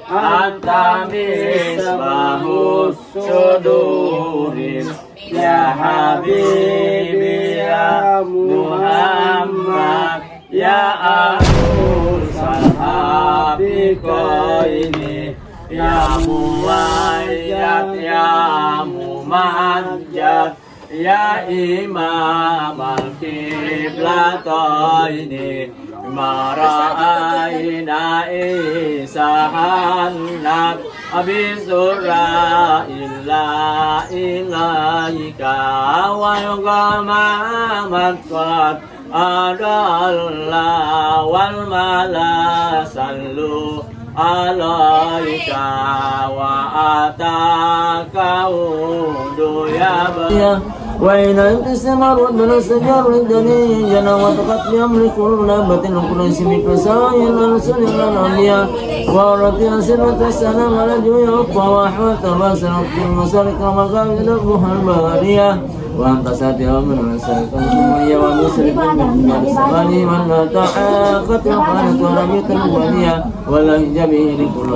anta misbahus sudurin ya habibi ya Muhammad ya arusal habiqaini ya muwayyad ya mumajjad ya imam al-qiblataini mara'aina isahannak abisura illa ilaika wa yugamamat qad adallah wal malasallu alaika wa ataka udu ya وإن الثمر من الشجر الدنيا جنى وتقت يملك كل نبات كل اسم كسائر الرسل والأنبياء ورتي سرة السلام على جميع الطواح وتباسل في المسالك ومقابل الروح البارية وأنت ساتر من مسالك الجمهورية ومسرك من السماء من لا تعاقت وقالت ورميت الولية ولا جميل كل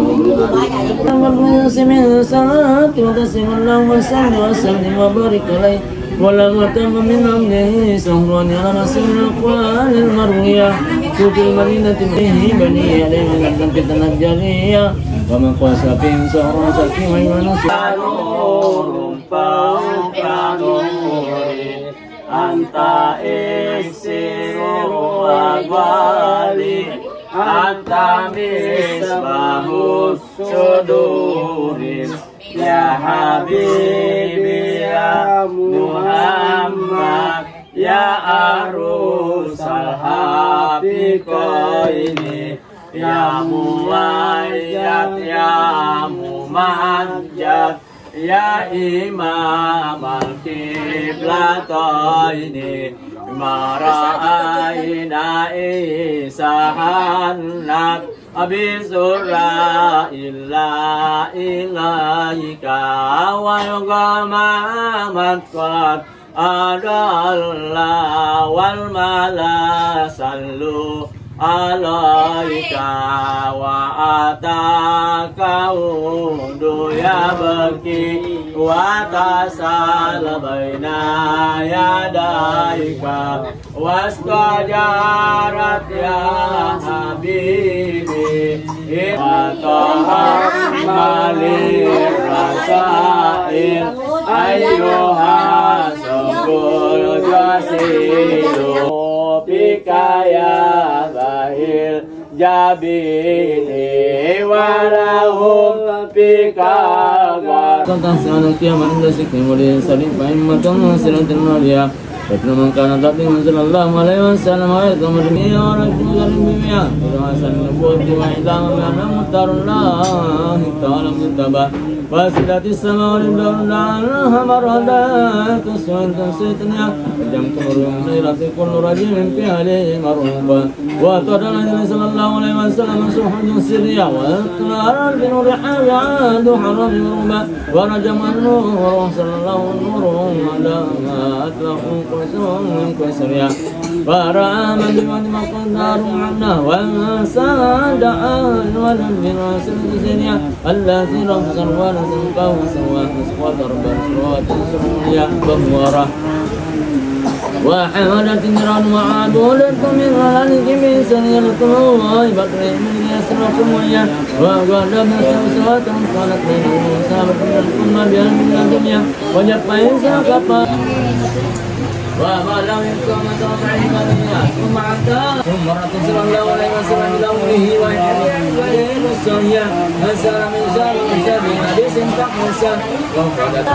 من صلاة وتسلم اللهم صل وسلم وبارك عليه ولا تم من أمره سهران على رسول الأقوال المروية سوق المدينة به بني عليه من الفتنة الجلية ومن قاس فيهم سهر سكين ونسيا نور فوق نور أنت إكسير وأقوالي أنت مصباح الصدور يا حبيبي يا محمد يا عروس الحبيبين يا مؤيد يا ممجد يا إمام القبلتين ما رأينا إسحاقك abisura illa ilaika wa yugamamat qad adallah wal malasallu alaika wa ataka udu ya baki wa tasal baina yadaika wastajarat ya habibi wa tahammalir rasail ayyuha sabul jasilu bikaya bahil jabini walahum bikawa tentang sana kiamat dasik kemudian saling pahimatan siratul nabiya Ibnu Mangkana Nabi sallallahu alaihi wasallam ayat kemudian orang kemudian bimia rasul nubuwah wa idam ana mutarullah ta'ala mutabah wasidati sama wal darna hamarada tuswan tasitnya jam turun sayrati kullu rajulin fi alaihi marhuba wa tadalla sallallahu alaihi wasallam suhud sirriya wa tarar bin riha adu haram ruba wa rajaman nur sallallahu nurun ala atlaqu كسريا فرأى من بمن مقدار عنا والسادة ولم براس الجزريا الذي رمز الولد قوم سواه وضرب الصروات سروريا بمورة وحملت نيران وعادولكم من غلالك من سنيرة الله بكر من يسركم ويا وقال من سوسوات قالت من موسى بكر لكم بأن من الدنيا وجب إنسا كفا وما لم يكن متوقعين الدنيا ثم عدا ثم رسول صلى الله عليه وسلم إلى أمره وإلى السنية نزل من شر سبيل حديث تقوسا وقال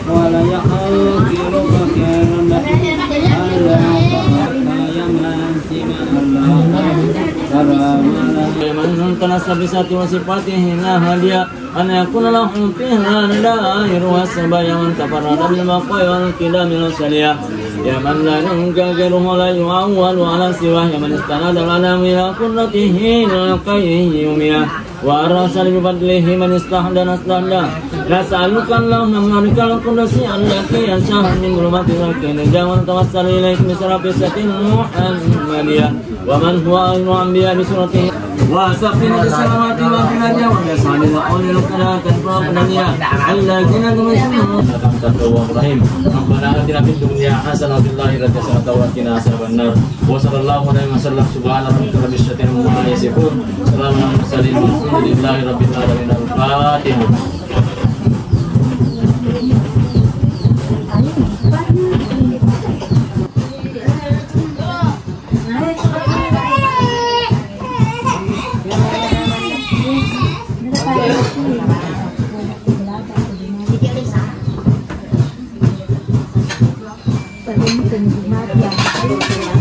ولا يحل بسات وصفاته لا هادي أن يكون له فيها ندائر والسبايا من تفرد بالبقاء والكلام الأصلية يا من لا ينكر ولا يعول على سواه يا من استند الأنام إلى قدرته القيومية وأرسل بفضله من استحدث استحدث نسألك اللهم بمنك القدس التي ينشأ من ظلمات الكون جاء توسل إليك بسرى قصة محمدية ومن هو أهل الأنبياء بسورته وسقنا السماوات والأرض وبأصحاب القول القناة الفرقانية الذين تمسكون الرحيم ربنا آتنا في الدنيا حسنة وفي الآخرة حسنة وقنا عذاب النار وصلى الله عليه وسلم سبحان ربك رب العزة عما يصفون سلام على المرسلين والحمد لله رب العالمين الفاتحة Pag-ibig ka